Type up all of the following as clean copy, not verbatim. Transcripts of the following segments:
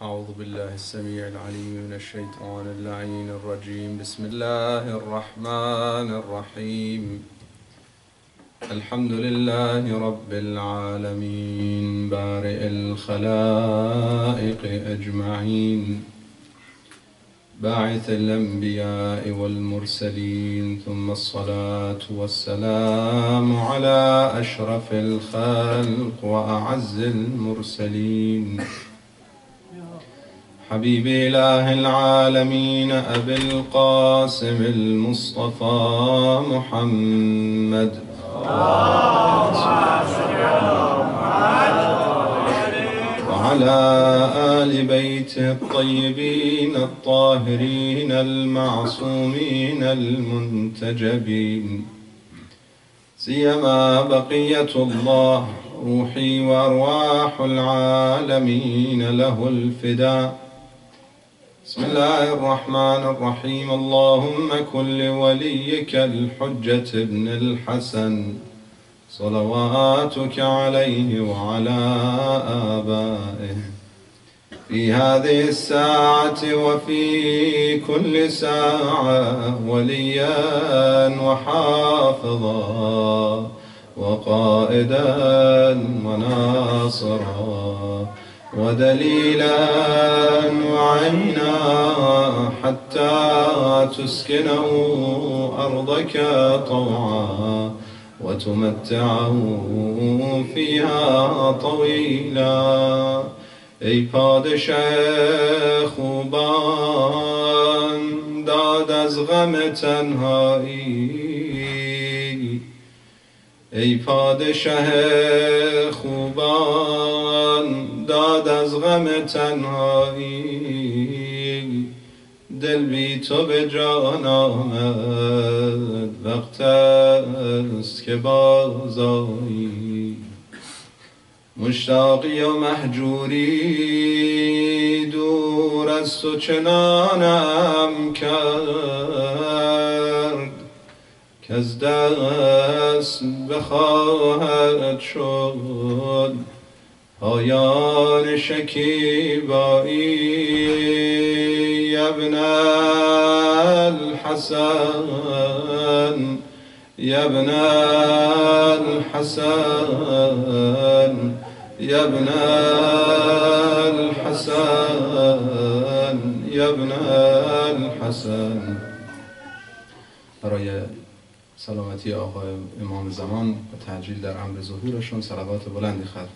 أعوذ بالله السميع العليم من الشيطان اللعين الرجيم. بسم الله الرحمن الرحيم. الحمد لله رب العالمين بارئ الخلائق أجمعين باعث الأنبياء والمرسلين، ثم الصلاة والسلام على أشرف الخلق وأعز المرسلين، حبيب إله العالمين أبي القاسم المصطفى محمد، وعلى آل بيته الطيبين الطاهرين المعصومين المنتجبين، سيما بقية الله روحي وأرواح العالمين له الفداء. بسم الله الرحمن الرحيم. اللهم كن لوليك الحجة ابن الحسن صلواتك عليه وعلى آبائه في هذه الساعة وفي كل ساعة وليا وحافظا وقائدا وناصرا ودليلا وعينا، حتى تسكنه أرضك طوعا وتمتعه فيها طويلا. ای پادشه خوبان داد از غم تنهایی، ای پادشه خوبان داد از غم تنهایی، دل بی تو به جان آمد وقت است که بازآیی. مشتاقی و مهجوری دور از تو چنانم کرد کز دست بخواهد شد پایان شکیبایی. ابن الحسن ابن الحسن ابن الحسن ابن الحسن. برای سلامتی آقای امام زمان و تعجیل در امر ظهورشون صلوات بلندی ختم.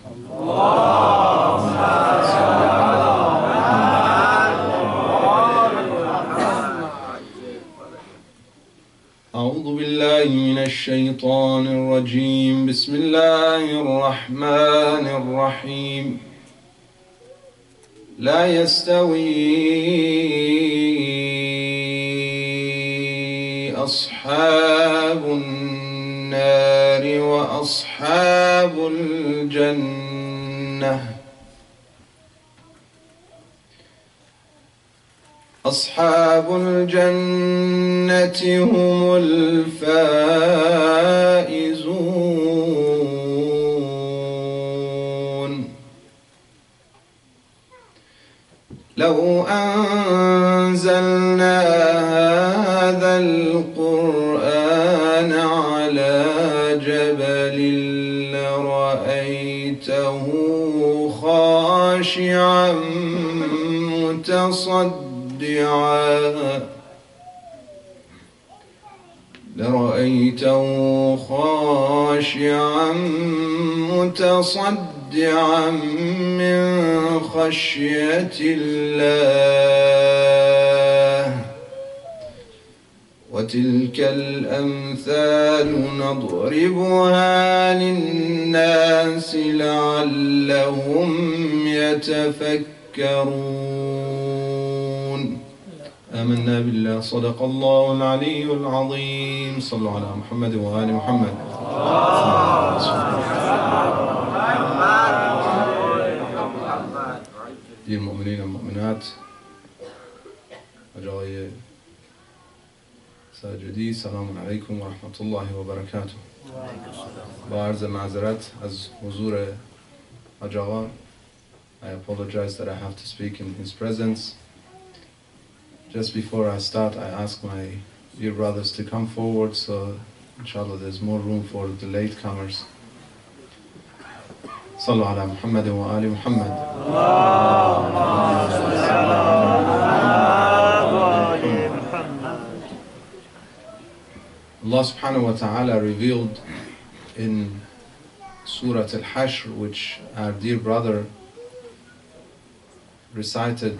أعوذ بالله من الشيطان الرجيم. بسم الله الرحمن الرحيم. لا يستوي أصحاب النار وأصحاب الجنة. أصحاب الجنة هم الفائزون. لو أنزلنا هذا القرآن على جبل لرأيته خاشعا متصدعا لرأيته خاشعا متصدعا من خشية الله. وتلك الأمثال نضربها للناس لعلهم يتفكرون. آمنا بالله. صدق الله العلي العظيم. صلوا على محمد وآل محمد. دي المؤمنين والمؤمنات، أجاي ساجدی، سلام علیکم و رحمت الله و برکاته. با عرض معذرت از حضور حاج آقا I apologize that I have to speak in his presence. Just before I start, I ask my dear brothers to come forward, so inshallah there's more room for the latecomers. صلوا على محمد وآل محمد. Allah subhanahu wa ta'ala revealed in Surah Al-Hashr, which our dear brother recited,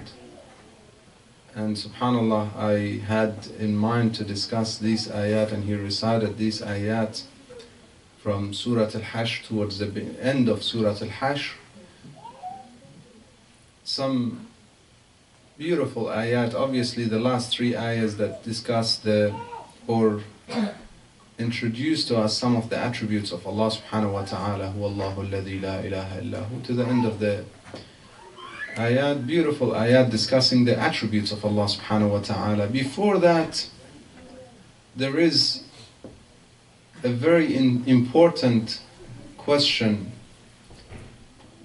and subhanallah, I had in mind to discuss these ayat, and he recited these ayat from Surah Al-Hashr towards the end of Surah Al-Hashr. Some beautiful ayat, obviously the last three ayahs that discuss or introduce to us some of the attributes of Allah subhanahu wa ta'ala, Huwallahu alladhi la ilaha illahu, to the end of the ayat, beautiful ayat discussing the attributes of Allah subhanahu wa ta'ala. Before that, there is a very important question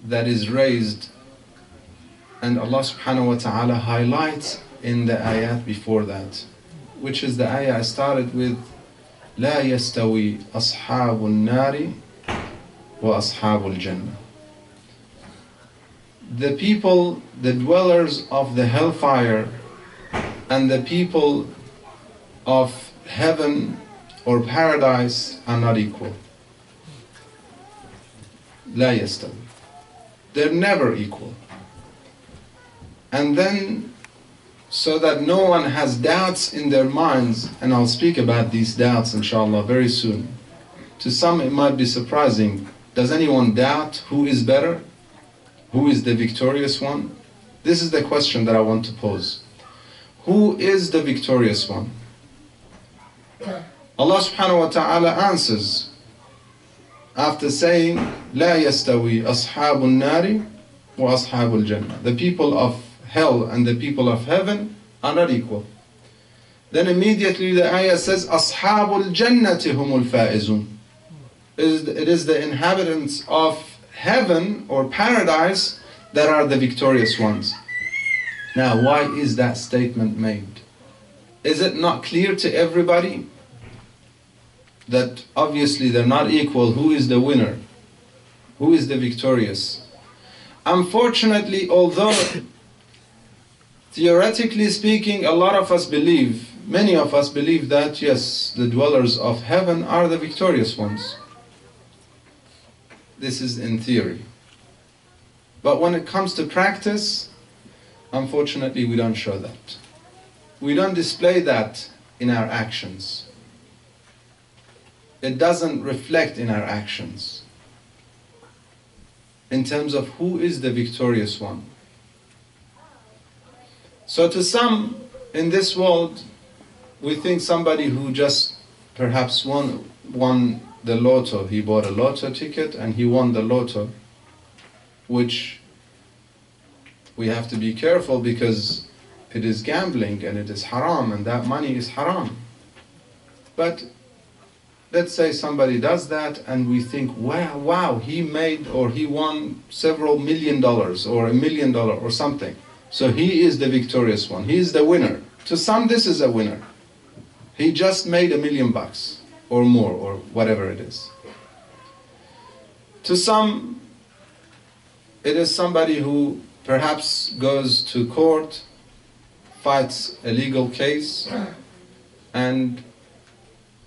that is raised, and Allah subhanahu wa ta'ala highlights in the ayat before that, which is the ayah I started with, لا يستوي أصحاب النار وأصحاب الجنة. The people, the dwellers of the hellfire, and the people of heaven or paradise are not equal. لا يستوي. They're never equal. And then, so that no one has doubts in their minds, and I'll speak about these doubts inshallah very soon. To some it might be surprising. Does anyone doubt who is better? Who is the victorious one? This is the question that I want to pose. Who is the victorious one? Allah subhanahu wa ta'ala answers after saying, لا يستوي أصحاب النار وأصحاب الجنة. The people of hell and the people of heaven are not equal. Then immediately the ayah says, أصحاب الجنة هم الفائزون. It is the inhabitants of heaven or paradise that are the victorious ones. Now, why is that statement made? Is it not clear to everybody that obviously they're not equal? Who is the winner? Who is the victorious? Unfortunately, although theoretically speaking, a lot of us believe, many of us believe that yes, the dwellers of heaven are the victorious ones. This is in theory. But when it comes to practice, unfortunately we don't show that. We don't display that in our actions. It doesn't reflect in our actions in terms of who is the victorious one. So to some in this world, we think somebody who just perhaps won the lotto, he bought a lotto ticket and he won the lotto, which we have to be careful because it is gambling and it is haram, and that money is haram. But let's say somebody does that and we think, wow, he made or he won several $1 million or $1 million or something. So he is the victorious one. He is the winner. To some, this is a winner. He just made $1 million or more or whatever it is. To some, it is somebody who perhaps goes to court, fights a legal case, and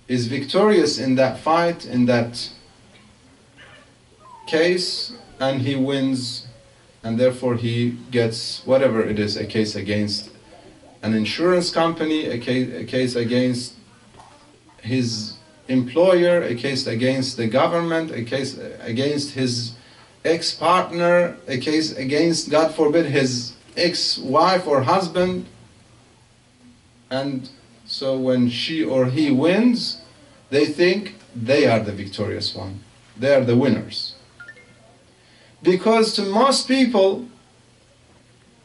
is victorious in that fight, in that case, and he wins, and therefore he gets whatever it is, a case against an insurance company, a case against his employer, a case against the government, a case against his ex-partner, a case against, God forbid, his ex-wife or husband. And so when she or he wins, they think they are the victorious one. They are the winners. Because to most people,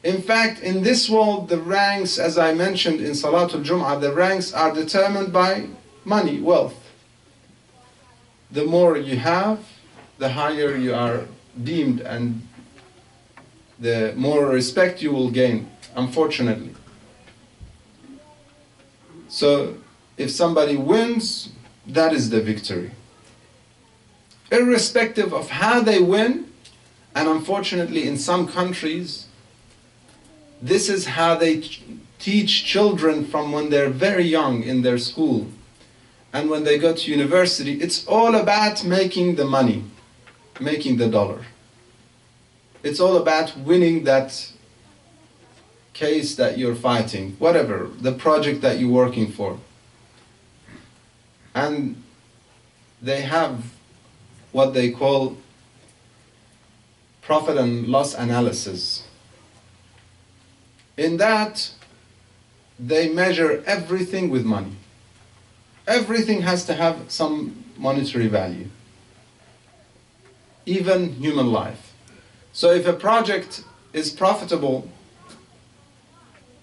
in fact, in this world, the ranks, as I mentioned in Salatul Jum'ah, the ranks are determined by money, wealth. The more you have, the higher you are deemed and the more respect you will gain, unfortunately. So if somebody wins, that is the victory. Irrespective of how they win, and unfortunately in some countries, this is how they teach children from when they're very young in their school. And when they go to university, it's all about making the money, making the dollar. It's all about winning that case that you're fighting, whatever, the project that you're working for. And they have what they call profit and loss analysis. In that, they measure everything with money. Everything has to have some monetary value, even human life. So if a project is profitable,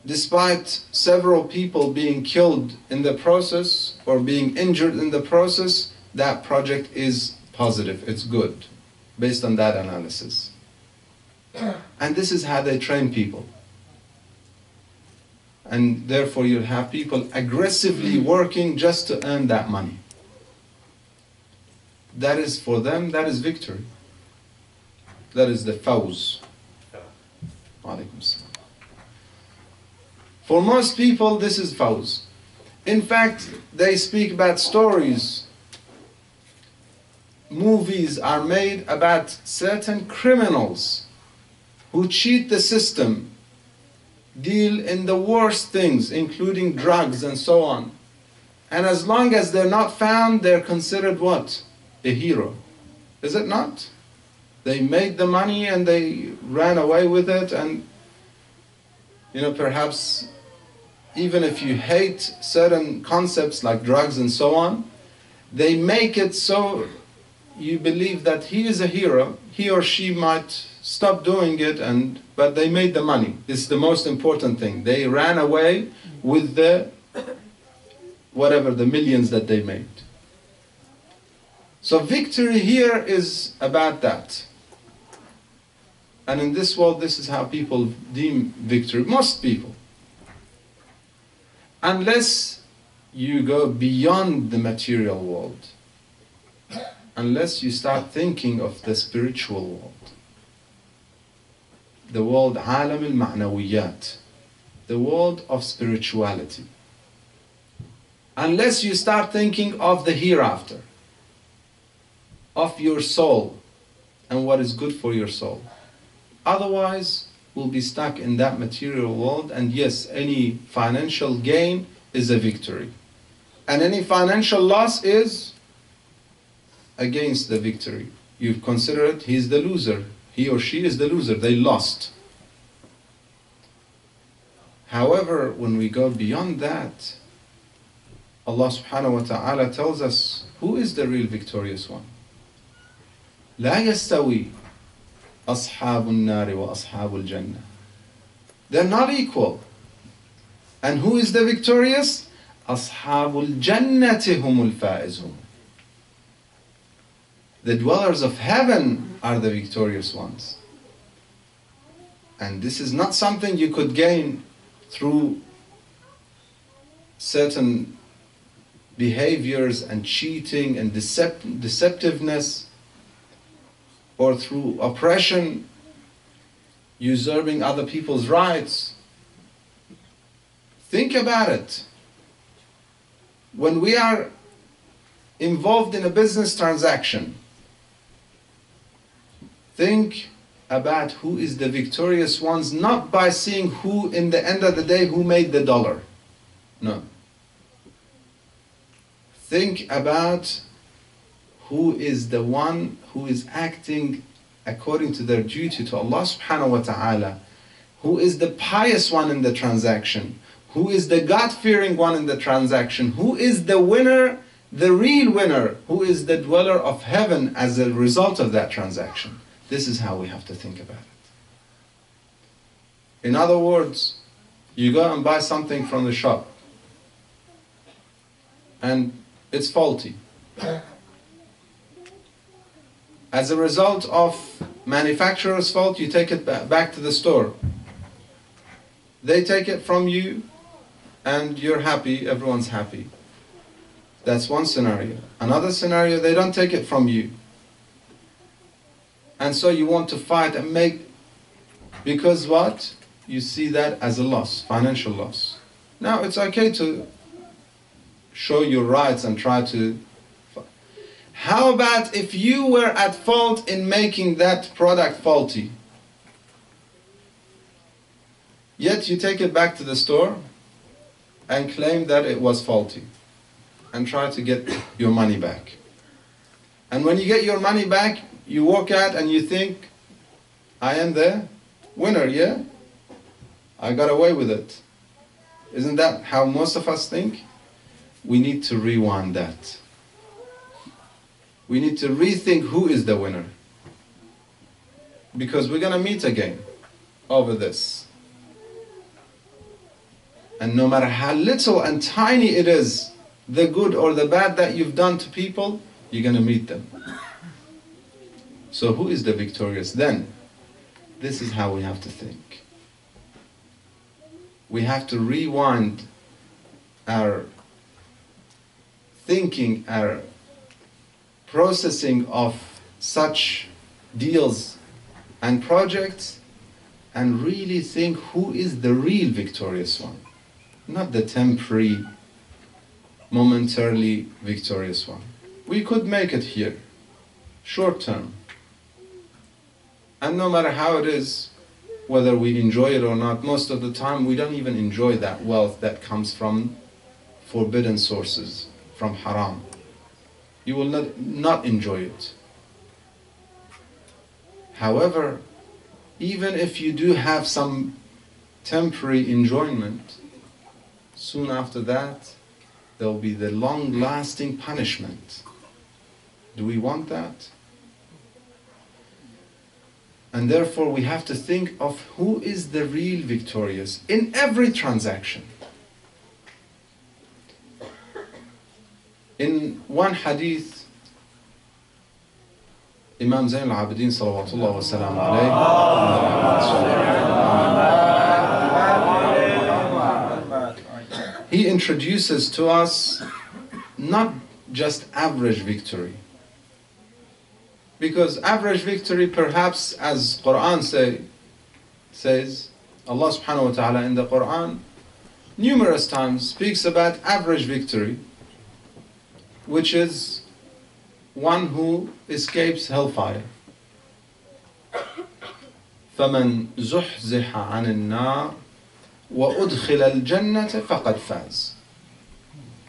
despite several people being killed in the process or being injured in the process, that project is positive, it's good, based on that analysis. And this is how they train people. And therefore you'll have people aggressively working just to earn that money. That is for them, that is victory. That is the fawz. Alaikum salam. For most people, this is fawz. In fact, they speak about stories. Movies are made about certain criminals who cheat the system, deal in the worst things, including drugs and so on. And as long as they're not found, they're considered what? A hero. Is it not? They made the money and they ran away with it, and perhaps even if you hate certain concepts like drugs and so on, they make it so you believe that he is a hero. He or she might stop doing it, but they made the money. This is the most important thing. They ran away with the millions that they made. So victory here is about that. And in this world, this is how people deem victory. Most people. Unless you go beyond the material world. Unless you start thinking of the spiritual world. The world عالم المعنويات, the world of spirituality. Unless you start thinking of the hereafter, of your soul and what is good for your soul. Otherwise, we'll be stuck in that material world, and yes, any financial gain is a victory. And any financial loss is against the victory. You've considered he's the loser. He or she is the loser. They lost. However, when we go beyond that, Allah subhanahu wa ta'ala tells us who is the real victorious one. لا يستوي أصحاب النار وأصحاب الجنة. They're not equal. And who is the victorious? أصحاب الجنة هم الفائزون. The dwellers of heaven are the victorious ones. And this is not something you could gain through certain behaviors and cheating and deceptiveness, or through oppression, usurping other people's rights. Think about it. When we are involved in a business transaction, think about who is the victorious ones, not by seeing who, in the end of the day, who made the dollar. No. Think about who is the one who is acting according to their duty to Allah subhanahu wa ta'ala, who is the pious one in the transaction, who is the God-fearing one in the transaction, who is the winner, the real winner, who is the dweller of heaven as a result of that transaction. This is how we have to think about it. In other words, you go and buy something from the shop and it's faulty. As a result of Manufacturer's fault, you take it back to the store. They take it from you and you're happy, everyone's happy. That's one scenario. Another scenario, they don't take it from you. And so you want to fight and make, because what? You see that as a loss, financial loss. Now it's okay to show your rights and try to. How about if you were at fault in making that product faulty? Yet you take it back to the store and claim that it was faulty and try to get your money back. And when you get your money back, you walk out and you think, I am the winner, yeah? I got away with it. Isn't that how most of us think? We need to rewind that. We need to rethink who is the winner. Because we're going to meet again over this. And no matter how little and tiny it is, the good or the bad that you've done to people, you're going to meet them. So who is the victorious then? This is how we have to think. We have to rewind our thinking, our processing of such deals and projects, and really think who is the real victorious one, not the temporary, momentarily victorious one. We could make it here, short term. And no matter how it is, whether we enjoy it or not, most of the time we don't even enjoy that wealth that comes from forbidden sources, from haram. You will not enjoy it. However, even if you do have some temporary enjoyment, soon after that, there will be the long-lasting punishment. Do we want that? And therefore we have to think of who is the real victorious in every transaction. In one hadith, Imam Zayn al-Abidin salawatullah wa salam alayhi, he introduces to us not just average victory. Because average victory, perhaps, as Quran says, Allah subhanahu wa ta'ala in the Quran numerous times speaks about average victory, which is one who escapes hellfire. فَمَنْ زُحْزِحَ عَنِ النَّارِ وَأُدْخِلَ الْجَنَّةَ فَقَدْ فَازَ.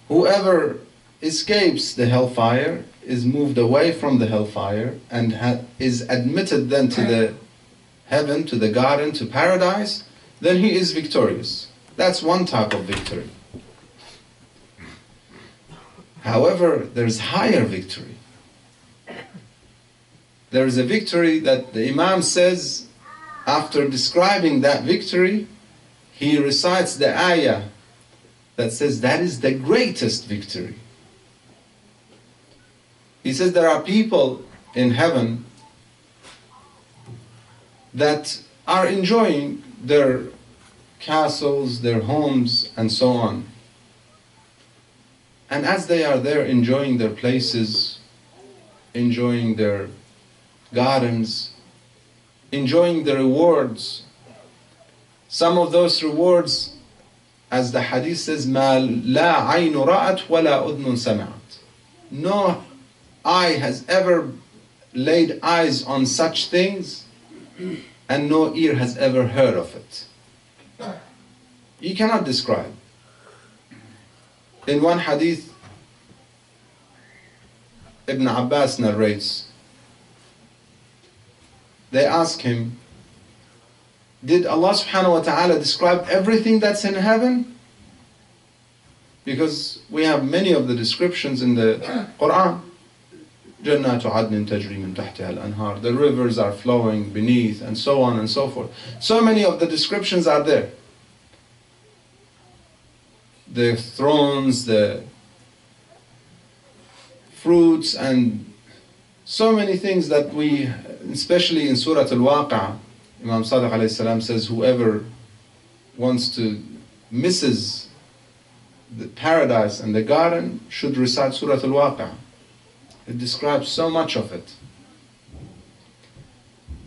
Whoever escapes the hellfire is moved away from the hellfire and is admitted then to the heaven, to the garden, to paradise, then he is victorious. That's one type of victory. However, there's higher victory. There is a victory that the Imam says, after describing that victory, he recites the ayah that says that is the greatest victory. He says there are people in heaven that are enjoying their castles, their homes, and so on. And as they are there enjoying their places, enjoying their gardens, enjoying the rewards, some of those rewards, as the hadith says, مَا لَا عَيْنُ رَأَتْ وَلَا أُذْنٌ سَمِعَتْ. No eye has ever laid eyes on such things, and no ear has ever heard of it. You cannot describe. In one hadith, Ibn Abbas narrates, they ask him, did Allah subhanahu wa ta'ala describe everything that's in heaven? Because we have many of the descriptions in the Quran. جَنَّاتُ عَدْنٍ تَجْرِي مِنْ تَحْتِهَا الْأَنْهَارُ. The rivers are flowing beneath, and so on and so forth. So many of the descriptions are there. The thrones, the fruits, and So many things that we, especially in Surah Al-Waqi'ah, Imam Sadiq alayhi salam says, whoever misses the paradise and the garden should recite Surah Al-Waqi'ah. It describes so much of it.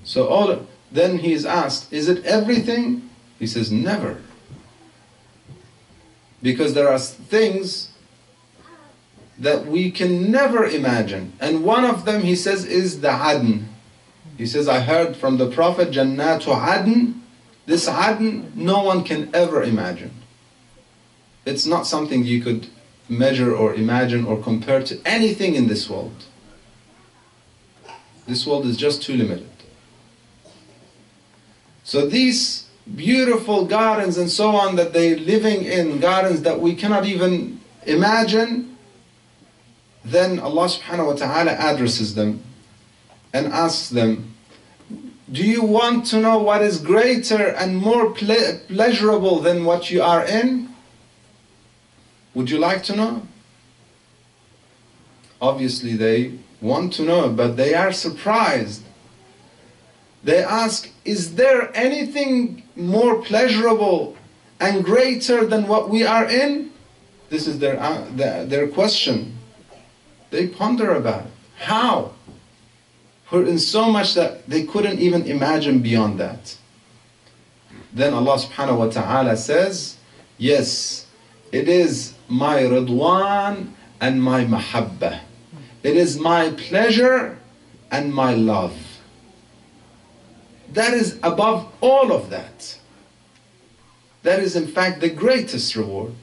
So then he is asked, is it everything? He says, never. Because there are things that we can never imagine. And one of them, he says, is the Adn. He says, I heard from the Prophet, Jannatu Adn. This Adn, no one can ever imagine. It's not something you could measure or imagine or compare to anything in this world. This world is just too limited. So these beautiful gardens and so on that they're living in, gardens that we cannot even imagine, then Allah subhanahu wa ta'ala addresses them and asks them, do you want to know what is greater and more pleasurable than what you are in? Would you like to know? Obviously they want to know, but they are surprised. They ask, is there anything more pleasurable and greater than what we are in? This is their question. They ponder about it. How? We're in so much that they couldn't even imagine beyond that. Then Allah subhanahu wa ta'ala says, yes, it is my ridwan and my mahabbah. It is my pleasure and my love. That is above all of that. That is in fact the greatest reward.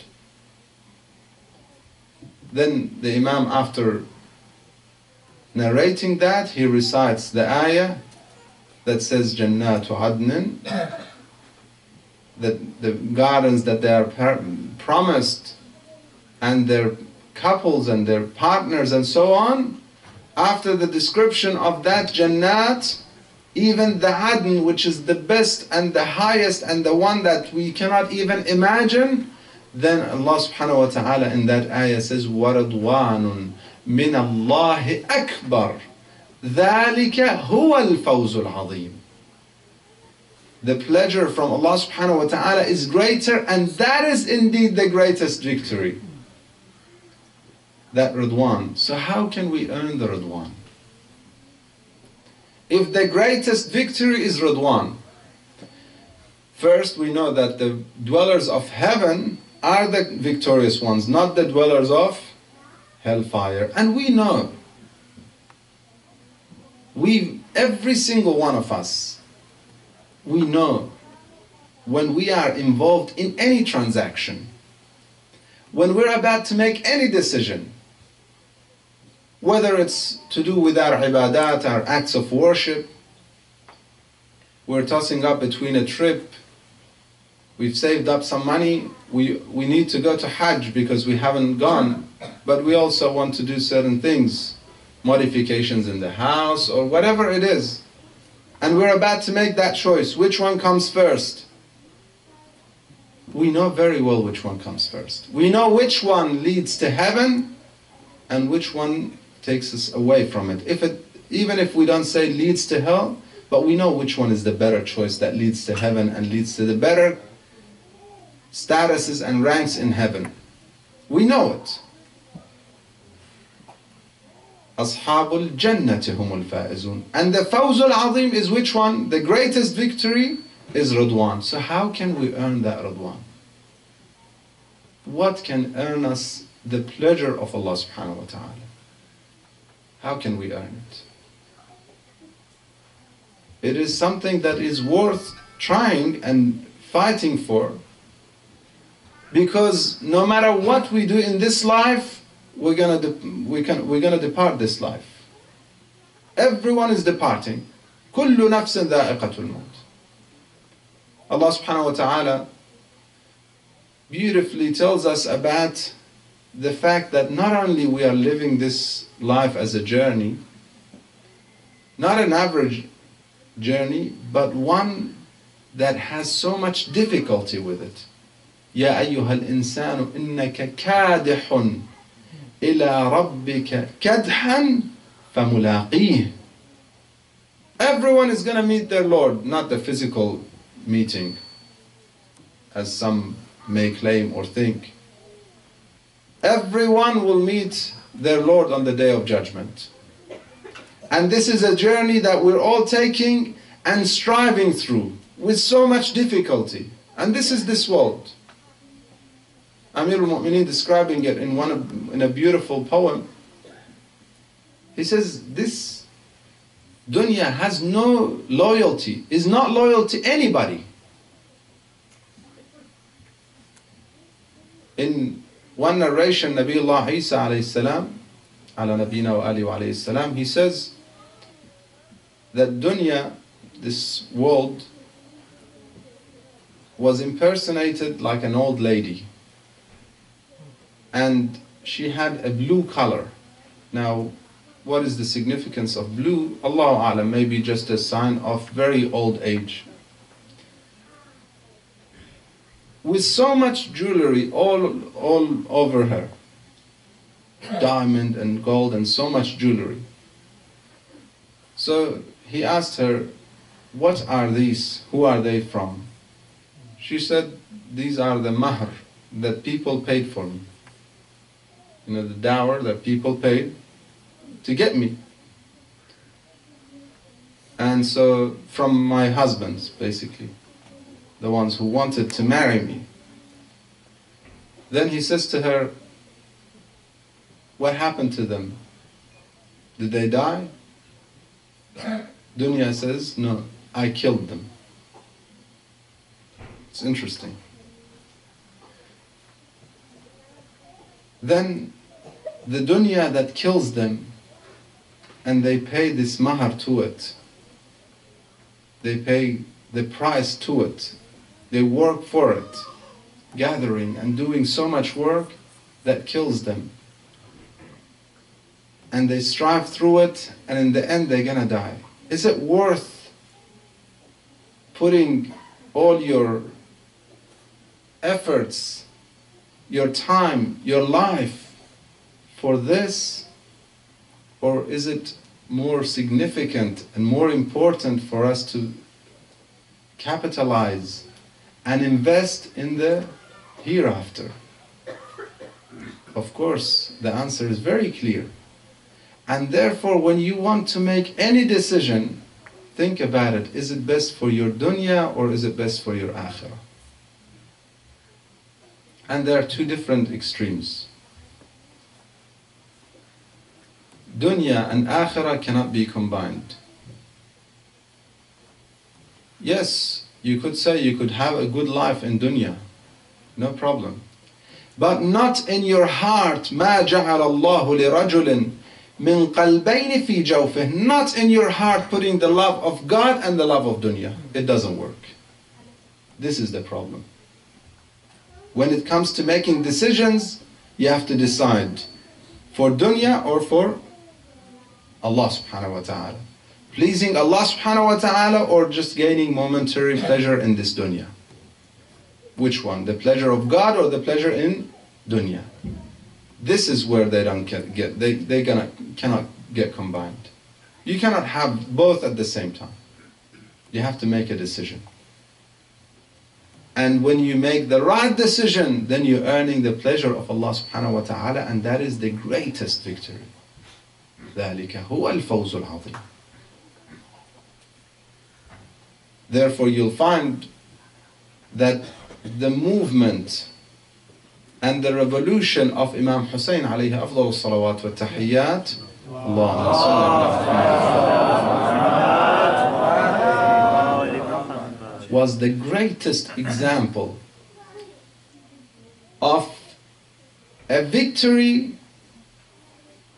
Then the Imam, after narrating that, he recites the ayah that says Jannatu Adnin, that the gardens that they are promised, and their couples and their partners and so on. After the description of that Jannat, even the Adn, which is the best and the highest and the one that we cannot even imagine, then Allah subhanahu wa ta'ala in that ayah says, وَرَضْوَانٌ مِّنَ اللَّهِ أَكْبَرُ ذَلِكَ هُوَ الْفَوْزُ الْعَظِيمُ. The pleasure from Allah subhanahu wa ta'ala is greater, and that is indeed the greatest victory. That Ridwan. So how can we earn the Ridwan? If the greatest victory is Ridwan, first we know that the dwellers of heaven are the victorious ones, not the dwellers of hellfire. And we know, every single one of us, we know when we are involved in any transaction, when we're about to make any decision, whether it's to do with our ibadat, our acts of worship, we're tossing up between a trip, we've saved up some money, we need to go to Hajj because we haven't gone, but we also want to do certain things, modifications in the house or whatever it is. And we're about to make that choice. Which one comes first? We know very well which one comes first. We know which one leads to heaven and which one takes us away from it. Even if we don't say leads to hell, but we know which one is the better choice that leads to heaven and leads to the better statuses and ranks in heaven. We know it. Ashabul Jannati humul faizun. And the Fawzul Azim is which one? The greatest victory is Ridwan. So how can we earn that Ridwan? What can earn us the pleasure of Allah subhanahu wa ta'ala? How can we earn it? It is something that is worth trying and fighting for, because no matter what we do in this life, we're gonna depart this life. Everyone is departing. كل نفس ذائقة الموت. Allah subhanahu wa ta'ala beautifully tells us about the fact that not only we are living this life as a journey, not an average journey, but one that has so much difficulty with it. يا أيها الإنسان إنك كادح إلى ربك كدحا فَمُلَاقِيهِ. Everyone is going to meet their Lord, not the physical meeting, as some may claim or think. Everyone will meet their Lord on the Day of Judgment. And this is a journey that we're all taking and striving through with so much difficulty. And this is this world. Amir al-Mu'mineen describing it in a beautiful poem. He says, this dunya has no loyalty, is not loyal to anybody. In one narration, Nabiullah Isa alayhi salam, ala nabina wa alihi wa alayhi salam, he says that dunya, this world, was impersonated like an old lady. And she had a blue color. Now, what is the significance of blue? Allahu A'lam, maybe just a sign of very old age. With so much jewelry all over her, diamond and gold and so much jewelry. So he asked her, what are these? Who are they from? She said, these are the mahr that people paid for me. You know, the dower that people paid to get me. And so, from my husbands, basically, the ones who wanted to marry me. Then he says to her, what happened to them? Did they die? Dunya says, no, I killed them. It's interesting. Then the dunya that kills them, and they pay this mahar to it, they pay the price to it, they work for it, gathering and doing so much work that kills them. And they strive through it, and in the end they're gonna die. Is it worth putting all your efforts, your time, your life for this? Or is it more significant and more important for us to capitalize and invest in the hereafter? Of course, the answer is very clear. And therefore, when you want to make any decision, think about it. Is it best for your dunya or is it best for your akhirah? And there are two different extremes. Dunya and akhirah cannot be combined. Yes, you could say you could have a good life in dunya, no problem. But not in your heart. ما جعل الله لرجل من قلبين في جوفه. Not in your heart putting the love of God and the love of dunya. It doesn't work. This is the problem. When it comes to making decisions, you have to decide for dunya or for Allah subhanahu wa ta'ala. Pleasing Allah subhanahu wa ta'ala or just gaining momentary pleasure in this dunya. Which one? The pleasure of God or the pleasure in dunya? This is where they don't get, they cannot get combined. You cannot have both at the same time. You have to make a decision. And when you make the right decision, then you're earning the pleasure of Allah subhanahu wa ta'ala, and that is the greatest victory. ذَلِكَ هُوَ الْفَوْزُ الْعَظِيمُ. Therefore you'll find that the movement and the revolution of Imam Hussein alayhi afdal salawat wa tahiyyat, Allahumma salli, was the greatest example of a victory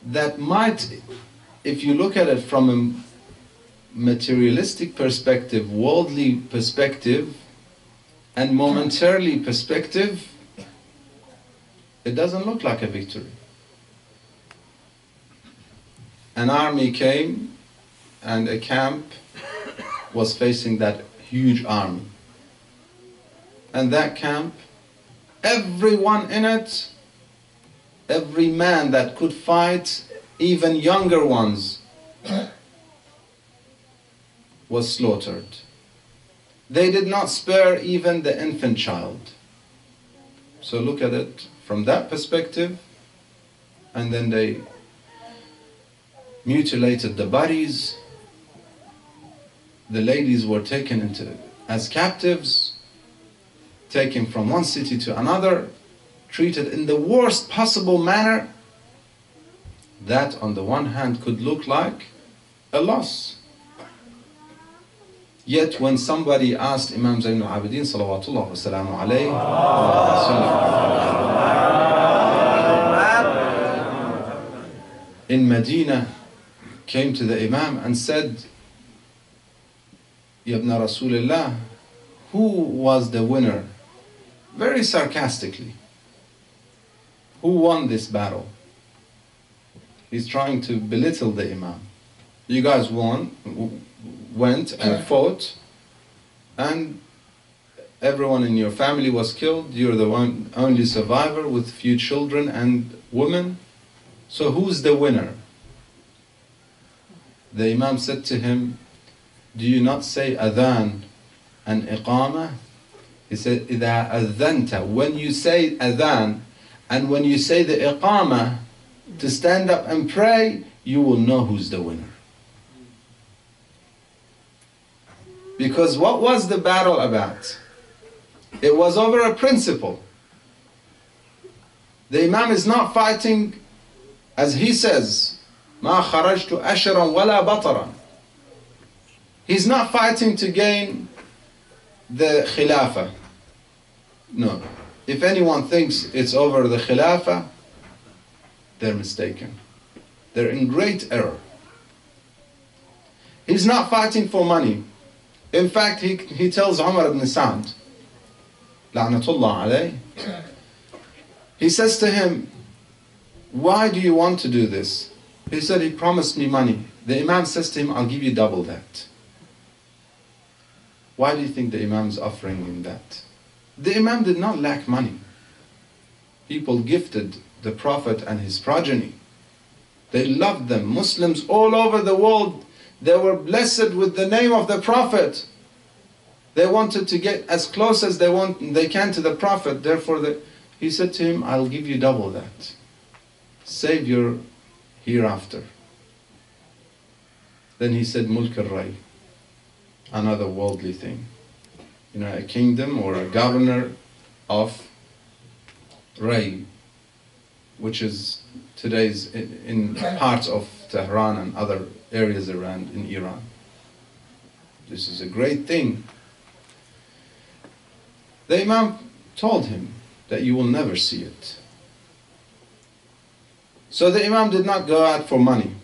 that might, if you look at it from a materialistic perspective, worldly perspective, and momentarily perspective, it doesn't look like a victory. An army came and a camp was facing that huge army. And that camp, everyone in it, every man that could fight, even younger ones, was slaughtered. They did not spare even the infant child. So look at it from that perspective. And then they mutilated the bodies. The ladies were taken as captives, taken from one city to another, treated in the worst possible manner. That on the one hand could look like a loss. Yet when somebody asked Imam Zayn al-Abidin salawatullah wa salamu alayhi, in Medina, came to the Imam and said, Ya ibn Rasulullah, who was the winner? Very sarcastically. Who won this battle? He's trying to belittle the Imam. You guys went and fought, and everyone in your family was killed. You're the only survivor with few children and women. So who's the winner? The Imam said to him, do you not say adhan and iqamah? He said, إِذَا أَذَّنْتَ, when you say adhan and when you say the iqamah, to stand up and pray, you will know who's the winner. Because what was the battle about? It was over a principle. The Imam is not fighting, as he says, مَا خَرَجْتُ أَشْرًا وَلَا بَطَرًا. He's not fighting to gain the khilafah. No. If anyone thinks it's over the khilafah, they're mistaken. They're in great error. He's not fighting for money. In fact, he tells Umar ibn Sa'd, la'natullah alayh, he says to him, why do you want to do this? He said, he promised me money. The Imam says to him, I'll give you double that. Why do you think the Imam is offering him that? The Imam did not lack money. People gifted the Prophet and his progeny. They loved them. Muslims all over the world, they were blessed with the name of the Prophet. They wanted to get as close as they can to the Prophet. Therefore, he said to him, I'll give you double that. Save your hereafter. Then he said, Mulk al-Ray, another worldly thing. You know, a kingdom or a governor of Ray, which is today's in parts of Tehran and other areas around in Iran. This is a great thing. The Imam told him that you will never see it. So the Imam did not go out for money.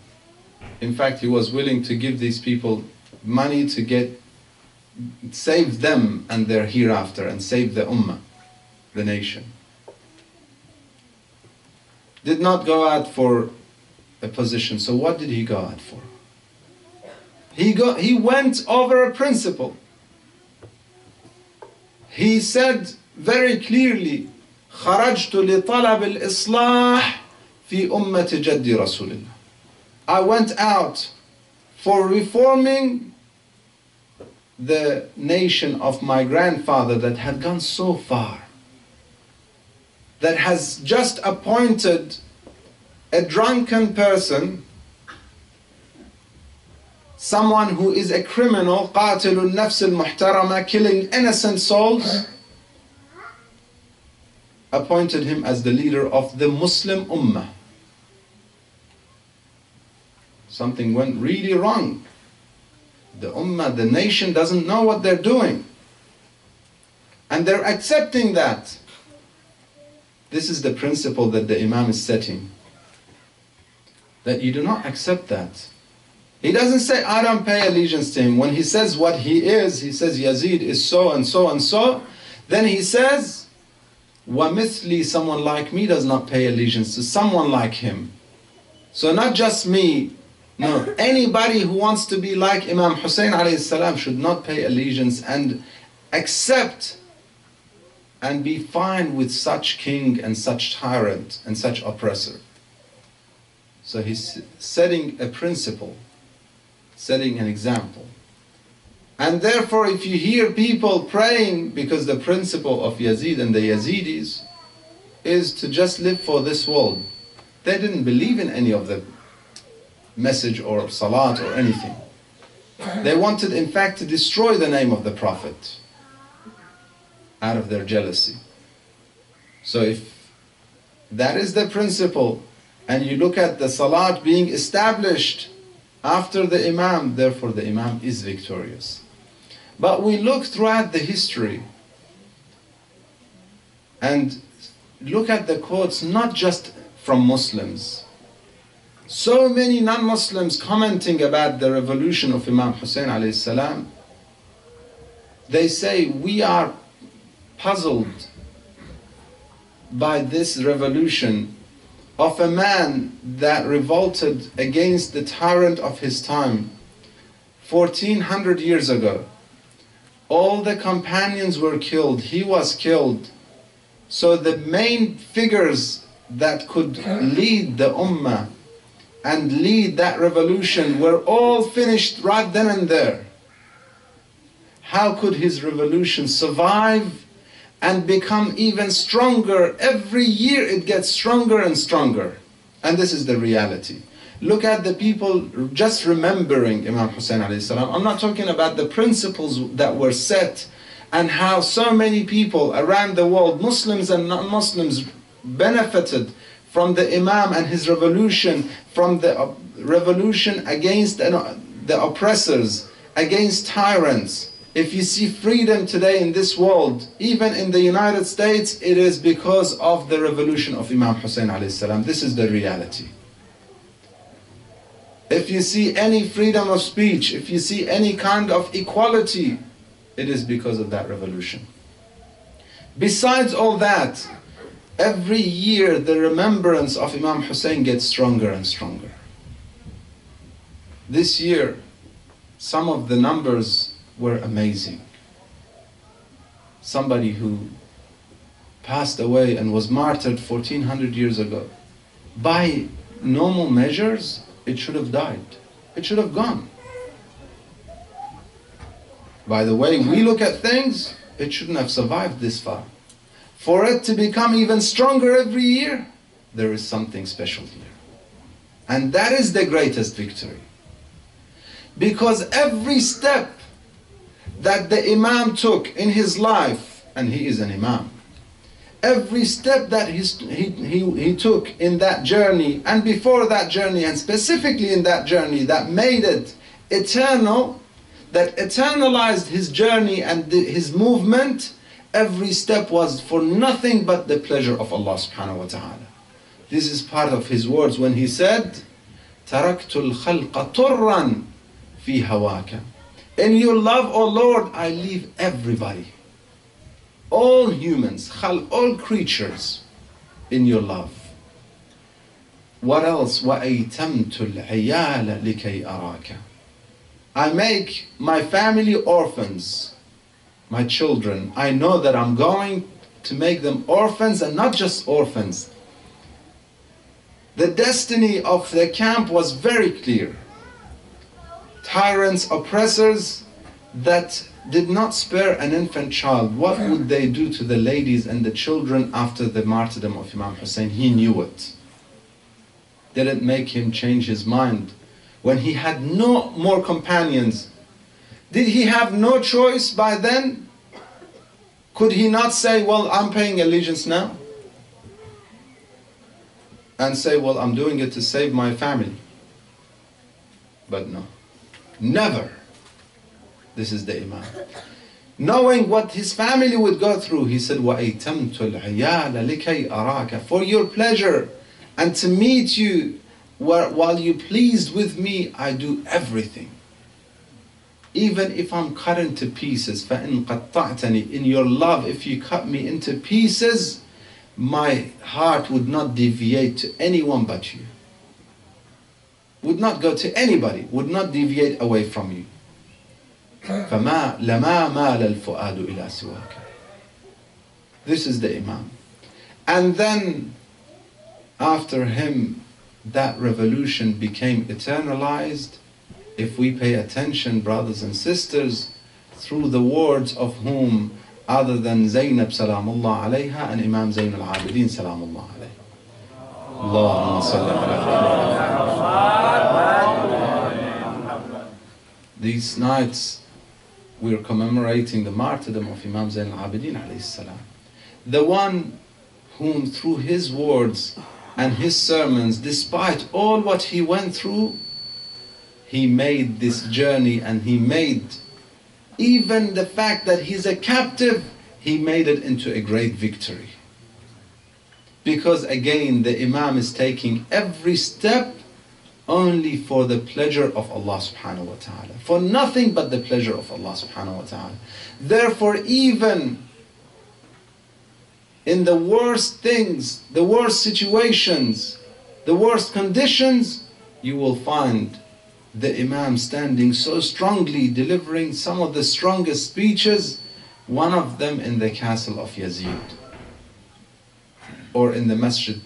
In fact, he was willing to give these people money to save them and their hereafter and save the ummah, the nation. Did not go out for a position. So what did he go out for? He went over a principle. He said very clearly, خرجت لطلب الإصلاح في أمة جد رسول الله. I went out for reforming the nation of my grandfather that had gone so far, that has just appointed a drunken person, someone who is a criminal, قاتل النفس المحترمة, killing innocent souls, appointed him as the leader of the Muslim Ummah. Something went really wrong. The Ummah, the nation, doesn't know what they're doing. And they're accepting that. This is the principle that the Imam is setting. That you do not accept that. He doesn't say, I don't pay allegiance to him. When he says what he says Yazid is so and so and so. Then he says, وَمِثْلِي, someone like me does not pay allegiance to someone like him. So not just me. No, anybody who wants to be like Imam Hussein alayhi salam should not pay allegiance and accept and be fine with such king and such tyrant and such oppressor. So he's setting a principle, setting an example. And therefore, if you hear people praying, because the principle of Yazid and the Yazidis is to just live for this world. They didn't believe in any of the message or salat or anything. They wanted, in fact, to destroy the name of the Prophet out of their jealousy. So if that is the principle, and you look at the salat being established after the Imam, therefore the Imam is victorious. But we look throughout the history and look at the quotes, not just from Muslims. So many non-Muslims commenting about the revolution of Imam Hussein alayhi salam, they say, we are puzzled by this revolution of a man that revolted against the tyrant of his time 1400 years ago. All the companions were killed, he was killed. So the main figures that could lead the ummah and lead that revolution were all finished right then and there. How could his revolution survive and become even stronger? Every year it gets stronger and stronger. And this is the reality. Look at the people just remembering Imam Hussein alayhi salam. I'm not talking about the principles that were set and how so many people around the world, Muslims and non-Muslims, benefited from the Imam and his revolution, from the revolution against the oppressors, against tyrants. If you see freedom today in this world, even in the United States, it is because of the revolution of Imam Hussein alayhi salam. This is the reality. If you see any freedom of speech, if you see any kind of equality, it is because of that revolution. Besides all that, every year the remembrance of Imam Hussein gets stronger and stronger. This year, some of the numbers were amazing. Somebody who passed away and was martyred 1400 years ago. By normal measures, it should have died. It should have gone. By the way we look at things, it shouldn't have survived this far. For it to become even stronger every year, there is something special here. And that is the greatest victory. Because every step that the Imam took in his life, and he is an Imam, every step that he took in that journey, and before that journey, and specifically in that journey that made it eternal, that eternalized his journey and his movement, every step was for nothing but the pleasure of Allah subhanahu wa ta'ala. This is part of his words when he said, تَرَكْتُ الْخَلْقَ طُرًّا فِي هَوَاكَ. In your love, O Lord, I leave everybody. All humans, all creatures in your love. What else? وَأَيْتَمْتُ الْعِيَالَ لِكَيْ أَرَاكَ. I make my family orphans, my children. I know that I'm going to make them orphans, and not just orphans. The destiny of the camp was very clear. Tyrants, oppressors that did not spare an infant child. What would they do to the ladies and the children after the martyrdom of Imam Hussein? He knew it. Did it make him change his mind? When he had no more companions, did he have no choice by then? Could he not say, well, I'm paying allegiance now? And say, well, I'm doing it to save my family. But no, never. This is the Imam. Knowing what his family would go through, he said, وَأَيْتَمْتُ الْعِيَالَ لِكَيْ أَرَاكَ. For your pleasure and to meet you, while you pleased with me, I do everything. Even if I'm cut into pieces, فَإِن قَطَّعْتَنِي. In your love, if you cut me into pieces, my heart would not deviate to anyone but you. Would not go to anybody, would not deviate away from you. فَمَا لَمَا مَالَ الْفُؤَادُ إِلَى سِوَاكَ. This is the Imam. And then, after him, that revolution became eternalized. If we pay attention, brothers and sisters, through the words of whom other than Zainab salamullah alayha and Imam Zain al-Abidin salamullah alayhi. Allahumma salli ala. These nights we're commemorating the martyrdom of Imam Zain al-Abidin alayhi salam. The one whom through his words and his sermons, despite all what he went through, he made this journey, and he made even the fact that he's a captive, he made it into a great victory. Because again, the Imam is taking every step only for the pleasure of Allah subhanahu wa ta'ala. For nothing but the pleasure of Allah subhanahu wa ta'ala. Therefore, even in the worst things, the worst situations, the worst conditions, you will find the Imam standing so strongly, delivering some of the strongest speeches, one of them in the castle of Yazid, or in the masjid,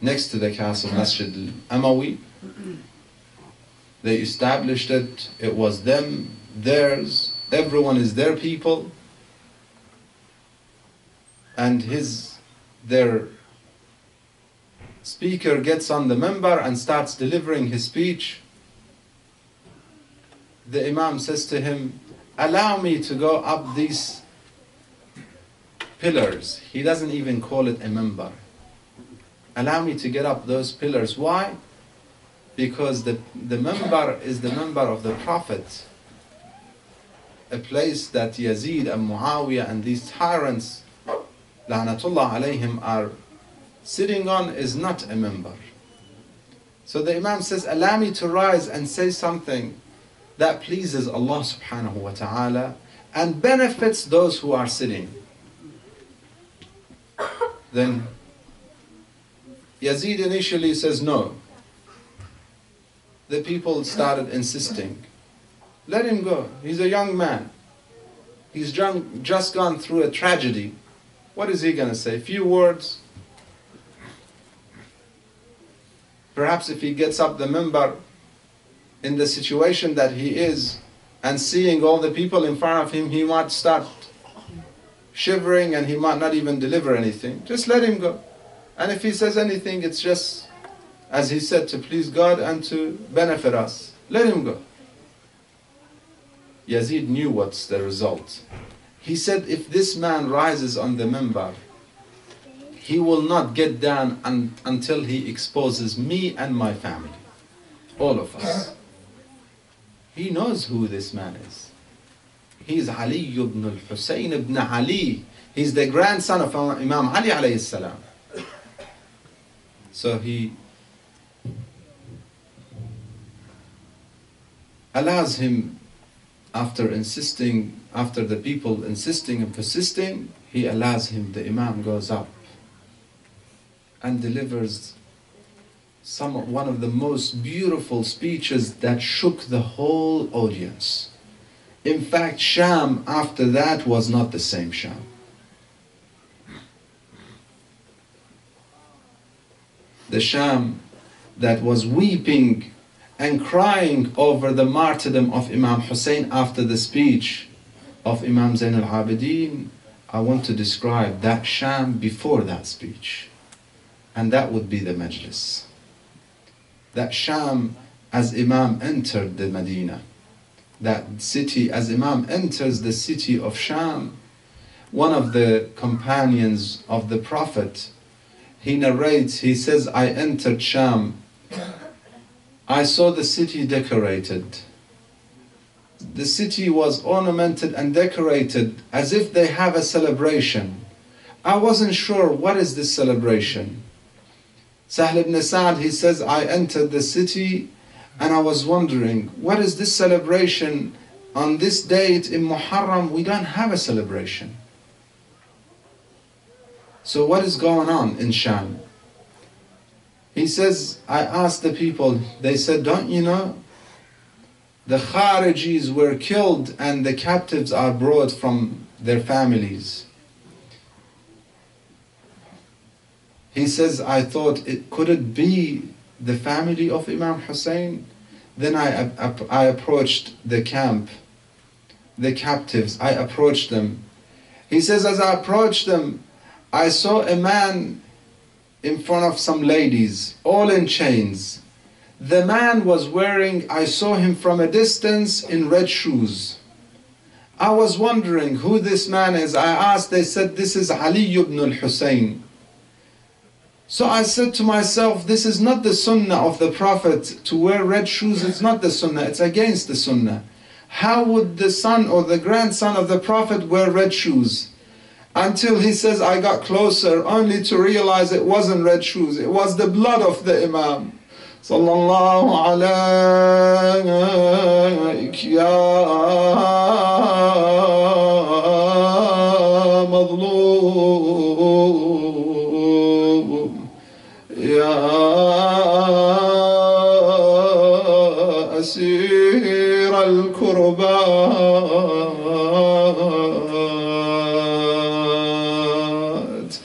next to the castle, Masjid al-Amawi. They established it, it was them, theirs, everyone is their people, and their speaker gets on the minbar and starts delivering his speech. The Imam says to him, allow me to go up these pillars. He doesn't even call it a minbar. Allow me to get up those pillars. Why? Because the minbar is the minbar of the Prophet. A place that Yazid and Muawiyah and these tyrants, la'natullah alayhim, are sitting on is not a minbar. So the Imam says, allow me to rise and say something that pleases Allah subhanahu wa ta'ala and benefits those who are sitting. Then Yazid initially says no. The people started insisting, let him go, he's a young man. He's just gone through a tragedy. What is he going to say? A few words. Perhaps if he gets up the minbar in the situation that he is and seeing all the people in front of him, he might start shivering and he might not even deliver anything. Just let him go. And if he says anything, it's just, as he said, to please God and to benefit us. Let him go. Yazid knew what's the result. He said, if this man rises on the minbar, he will not get down until he exposes me and my family. All of us. He knows who this man is. He's Ali ibn al-Husayn ibn Ali. He's the grandson of Imam Ali alayhi salam. So he allows him, after the people insisting and persisting, he allows him, the Imam goes up and delivers one of the most beautiful speeches that shook the whole audience. In fact, Sham after that was not the same Sham. The Sham that was weeping and crying over the martyrdom of Imam Hussein after the speech of Imam Zain al-Abidin, I want to describe that Sham before that speech. And that would be the Majlis. That Sham as Imam entered the Medina. That city, as Imam enters the city of Sham, one of the companions of the Prophet, he narrates, he says, I entered Sham. I saw the city decorated. The city was ornamented and decorated as if they have a celebration. I wasn't sure what is this celebration. Sahl ibn Sa'd, he says, I entered the city and I was wondering, what is this celebration? On this date in Muharram, we don't have a celebration. So what is going on in Sham? He says, I asked the people, they said, don't you know? The Kharijis were killed and the captives are brought from their families. He says, I thought, could it be the family of Imam Hussein? Then I approached the camp the captives, I approached them. He says, as I approached them, I saw a man in front of some ladies, all in chains. The man was wearing, I saw him from a distance, in red shoes. I was wondering who this man is. I asked, they said, this is Ali ibn al-Hussein. So I said to myself, this is not the sunnah of the Prophet to wear red shoes. It's not the sunnah, it's against the sunnah. How would the son or the grandson of the Prophet wear red shoes? Until he says, I got closer only to realize it wasn't red shoes, it was the blood of the Imam. Sallallahu alayk ya madlum ya asir al-kurbat.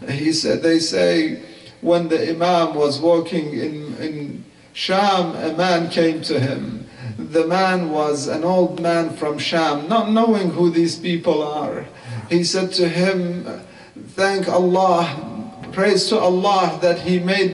He said, they say, when the Imam was walking in Sham, a man came to him. The man was an old man from Sham, not knowing who these people are. He said to him, thank Allah, praise to Allah that He made